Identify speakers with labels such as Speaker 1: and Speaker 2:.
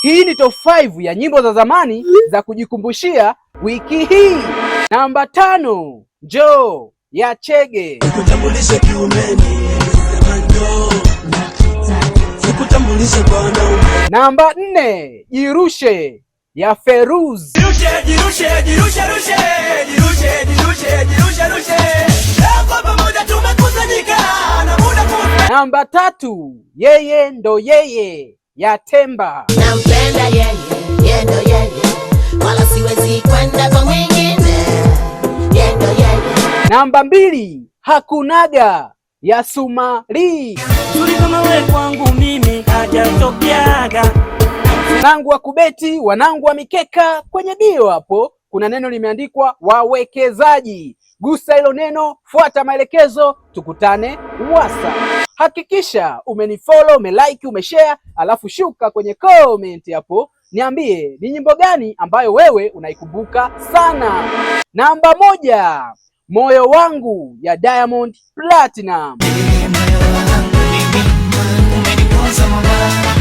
Speaker 1: Hii ni top 5 ya nyimbo za zamani za kujikumbushia wiki hii. Namba 5, Njoo ya Chege.
Speaker 2: Nikutambulishe kiumeni, nikutambulishe kwa wanaume.
Speaker 1: Namba 4, Jirushe ya Feruz.
Speaker 2: Jirushe, jirushe, jirushe, jirushe, jirushe, jirushe, jirushe, jirushe. Kwa pamoja tumekusanyika na muda kufa.
Speaker 1: Namba 3, Yeye Ndo Yeye ya Temba.
Speaker 3: Nampenda yeye, yeye ndo yeye, wala siwezi kwenda kwa mwingine, yeye ndo yeye.
Speaker 1: Namba 2, Hakunaga ya Sumari.
Speaker 2: Tuli kama wewe kwangu mimi hajatokeaga.
Speaker 1: Wanangu wa kubeti, wanangu wa mikeka, kwenye bio hapo kuna neno limeandikwa wawekezaji. Gusa hilo neno, fuata maelekezo, tukutane WhatsApp. Hakikisha umenifollow, umelike, umeshare, alafu shuka kwenye comment hapo niambie ni nyimbo gani ambayo wewe unaikumbuka sana. Namba 1, Moyo Wangu ya Diamond Platinum.
Speaker 4: Moyo wangu mimi umeniponza mama.